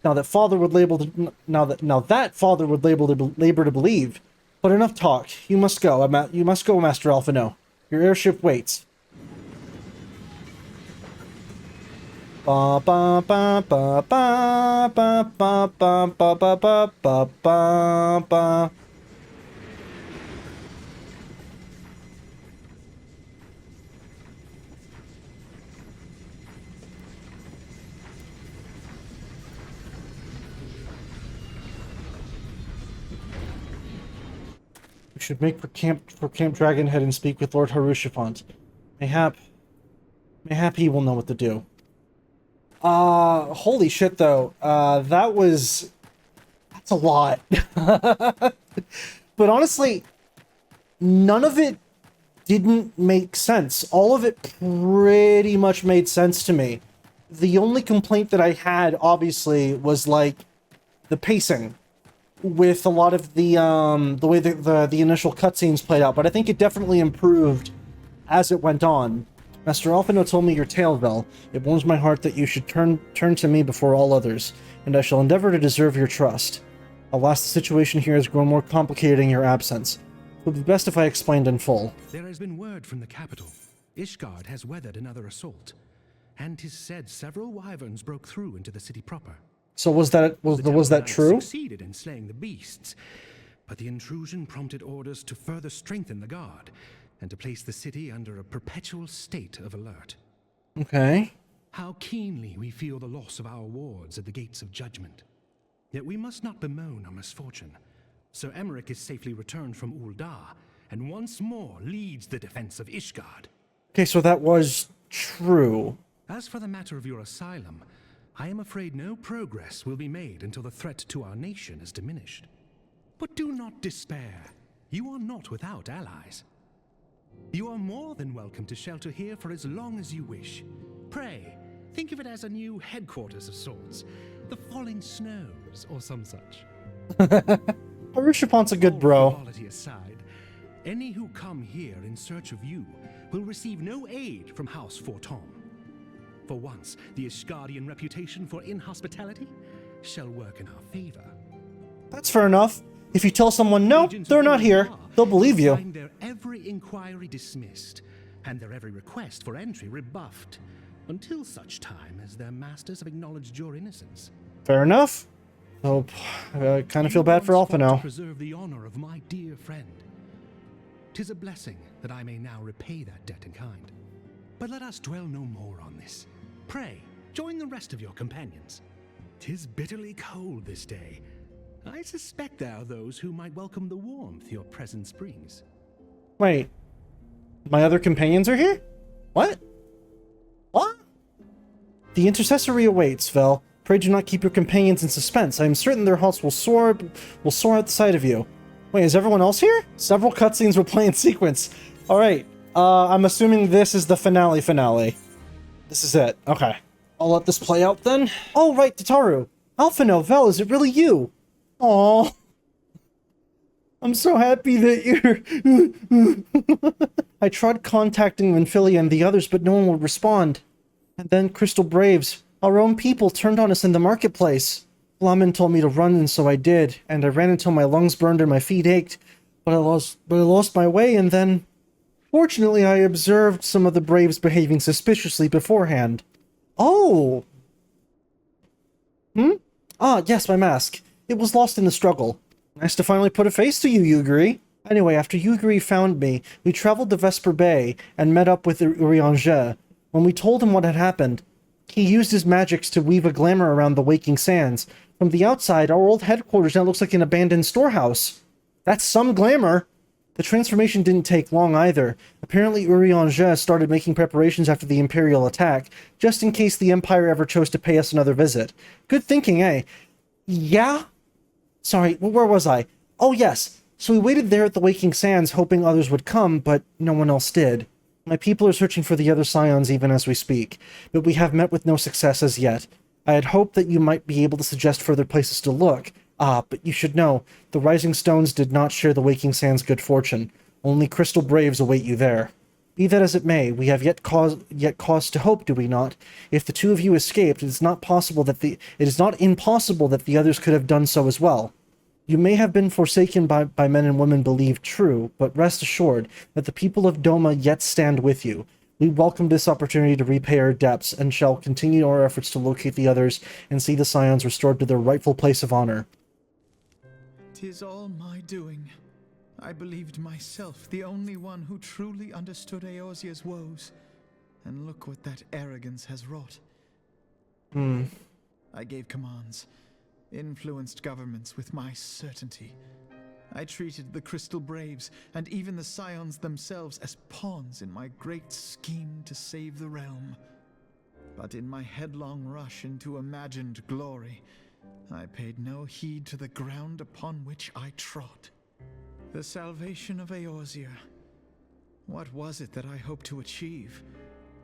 Now that father would labor to believe. But enough talk. You must go. Master Alphino. Your airship waits. Ba ba ba ba ba ba ba ba ba ba ba ba ba. We should make for Camp Dragonhead and speak with Lord Harushapant. Mayhap he will know what to do. Holy shit though. That's a lot. But honestly, none of it didn't make sense. All of it pretty much made sense to me. The only complaint that I had, obviously, was like the pacing with a lot of the way the initial cutscenes played out, but I think it definitely improved as it went on. Master Alphino told me your tale, Vel. It warms my heart that you should turn to me before all others, and I shall endeavor to deserve your trust. Alas, the situation here has grown more complicated in your absence. It would be best if I explained in full. There has been word from the capital. Ishgard has weathered another assault, and 'tis said several wyverns broke through into the city proper. So was that true? Succeeded in slaying the beasts, but the intrusion prompted orders to further strengthen the guard and to place the city under a perpetual state of alert. Okay. How keenly we feel the loss of our wards at the gates of judgment. Yet we must not bemoan our misfortune. Sir Emmerich is safely returned from Ul'dah, and once more leads the defense of Ishgard. Okay, so that was true. As for the matter of your asylum, I am afraid no progress will be made until the threat to our nation is diminished. But do not despair. You are not without allies. You are more than welcome to shelter here for as long as you wish. Pray, think of it as a new headquarters of sorts. The Falling Snows, or some such. Harushapant's a good bro. Quality aside, any who come here in search of you will receive no aid from House Fortom. For once, the Ishgardian reputation for inhospitality shall work in our favor. That's fair enough. If you tell someone no, they're not here, they'll believe you. Find their every inquiry dismissed, and their every request for entry rebuffed, until such time as their masters have acknowledged your innocence. Fair enough. Oh, I kind of feel bad for Alpha now. To preserve the honor of my dear friend. 'Tis a blessing that I may now repay that debt in kind. But let us dwell no more on this. Pray, join the rest of your companions. 'Tis bitterly cold this day. I suspect there are those who might welcome the warmth your presence brings. Wait. My other companions are here? What? What? The intercessory awaits, Vel. Pray do not keep your companions in suspense. I am certain their hearts will soar at the sight of you. Wait, is everyone else here? Several cutscenes will play in sequence. Alright. I'm assuming this is the finale. This is it. Okay. I'll let this play out then. Oh, right, Tataru. Alphino, Vel, is it really you? Aww. I'm so happy that you're... I tried contacting Winfilia and the others, but no one would respond. And then Crystal Braves, our own people, turned on us in the marketplace. Flamen told me to run, and so I did. And I ran until my lungs burned and my feet ached. But I lost my way, and then... Fortunately, I observed some of the Braves behaving suspiciously beforehand. Oh! Ah, yes, my mask. It was lost in the struggle. Nice to finally put a face to you, Yugiri. Anyway, after Yugiri found me, we traveled to Vesper Bay and met up with Eorzea. When we told him what had happened, he used his magics to weave a glamour around the Waking Sands. From the outside, our old headquarters now looks like an abandoned storehouse. That's some glamour. The transformation didn't take long either. Apparently Eorzea started making preparations after the Imperial attack, just in case the Empire ever chose to pay us another visit. Good thinking, eh? Yeah? Sorry, where was I? Oh yes, so we waited there at the Waking Sands hoping others would come, but no one else did. My people are searching for the other Scions even as we speak, but we have met with no success as yet. I had hoped that you might be able to suggest further places to look. Ah, but you should know, the Rising Stones did not share the Waking Sands' good fortune. Only Crystal Braves await you there. Be that as it may, we have yet cause to hope, do we not? If the two of you escaped, it is not impossible that the others could have done so as well. You may have been forsaken by men and women believed true, but rest assured that the people of Doma yet stand with you. We welcome this opportunity to repay our debts, and shall continue our efforts to locate the others and see the Scions restored to their rightful place of honor. 'Tis all my doing. I believed myself the only one who truly understood Eorzea's woes. And look what that arrogance has wrought. I gave commands, influenced governments with my certainty. I treated the Crystal Braves and even the Scions themselves as pawns in my great scheme to save the realm. But in my headlong rush into imagined glory, I paid no heed to the ground upon which I trod. The salvation of Eorzea. What was it that I hoped to achieve?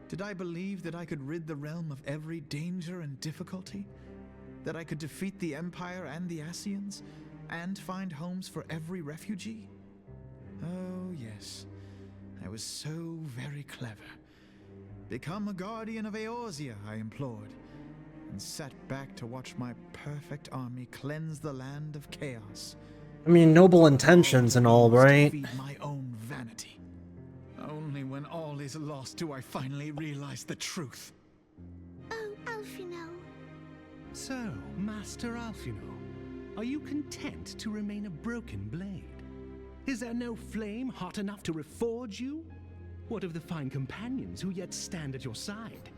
Did I believe that I could rid the realm of every danger and difficulty? That I could defeat the Empire and the Ascians, and find homes for every refugee? Oh, yes. I was so very clever. Become a guardian of Eorzea, I implored, and sat back to watch my perfect army cleanse the land of chaos. I mean, noble intentions and all, right? To feed my own vanity. Only when all is lost do I finally realize the truth. Oh, Alfino. So, Master Alfino, are you content to remain a broken blade? Is there no flame hot enough to reforge you? What of the fine companions who yet stand at your side?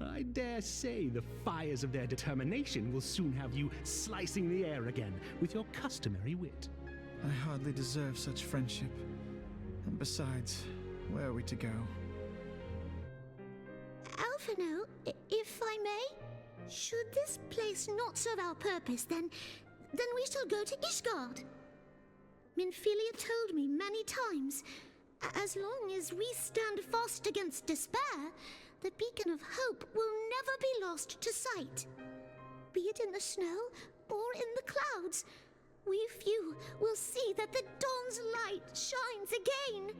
I dare say the fires of their determination will soon have you slicing the air again with your customary wit. I hardly deserve such friendship. And besides, where are we to go? Alfino, if I may? Should this place not serve our purpose, then we shall go to Ishgard. Minfilia told me many times, as long as we stand fast against despair, the beacon of hope will never be lost to sight. Be it in the snow or in the clouds, we few will see that the dawn's light shines again.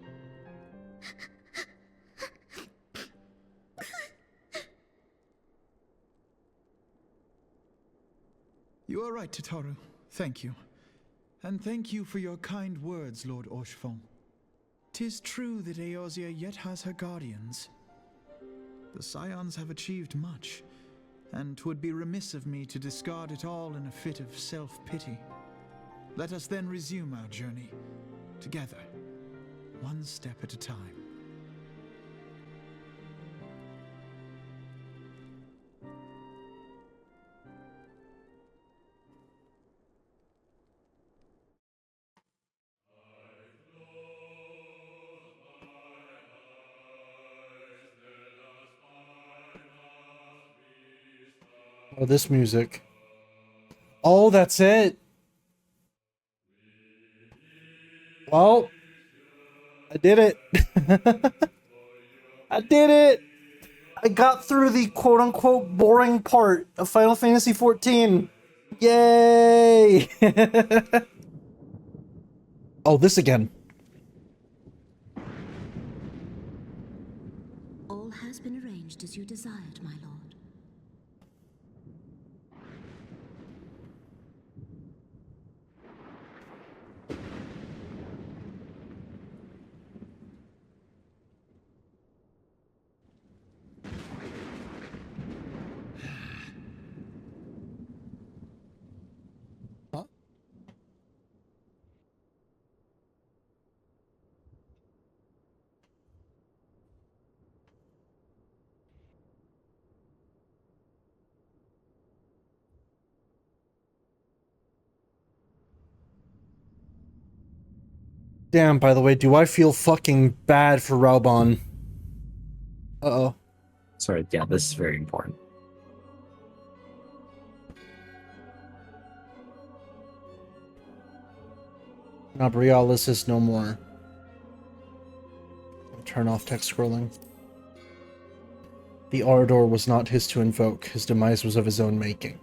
You are right, Tataru. Thank you. And thank you for your kind words, Lord Orchefon. 'Tis true that Eorzea yet has her guardians. The Scions have achieved much, and 'twould be remiss of me to discard it all in a fit of self-pity. Let us then resume our journey, together, one step at a time. Oh, this music. Oh, that's it. Well, I did it. I did it. I got through the quote-unquote boring part of Final Fantasy XIV. Yay! Oh, this again. All has been arranged as you desired, my lord. Damn, by the way, do I feel fucking bad for Raubon? Uh-oh. Sorry, yeah, this is very important. Nabrialis is no more. Turn off text scrolling. The Ardor was not his to invoke. His demise was of his own making.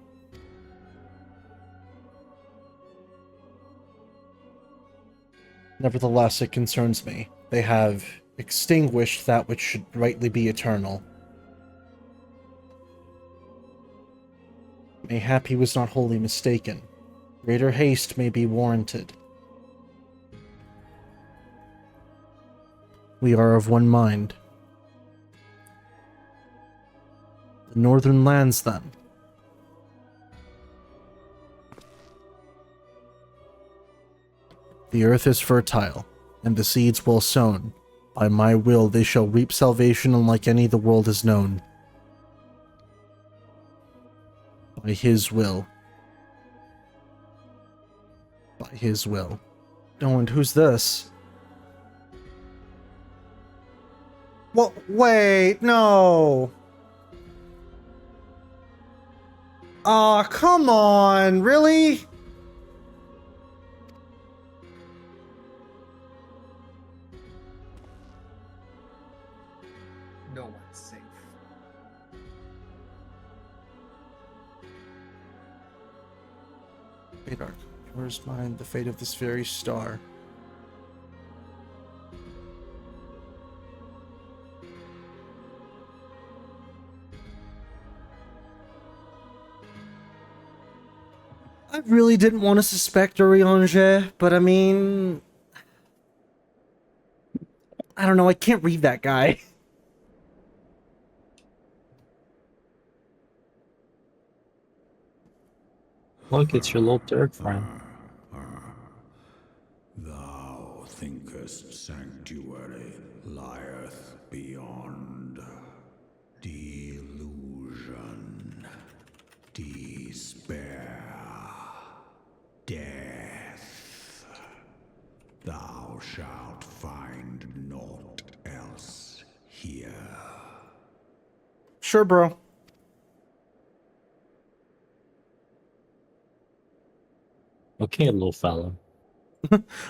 Nevertheless, it concerns me. They have extinguished that which should rightly be eternal. Mayhap he was not wholly mistaken. Greater haste may be warranted. We are of one mind. The northern lands, then. The earth is fertile, and the seeds well sown. By my will they shall reap salvation unlike any the world has known. By his will. By his will. Oh, and who's this? Well, wait, no. Aw, come on, really? No one's safe. Adark, where's mine? The fate of this very star. I really didn't want to suspect Eorzea, but I mean... I don't know, I can't read that guy. Look, it's your little Dirk friend. Thou thinkest sanctuary lieth beyond delusion, despair, death. Thou shalt find naught else here. Sure, bro. Okay, little fella.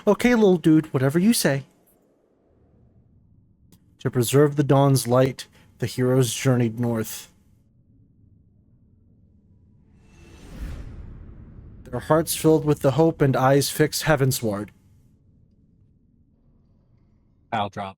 Okay, little dude, whatever you say. To preserve the dawn's light, the heroes journeyed north. Their hearts filled with the hope and eyes fixed heavensward. I'll drop.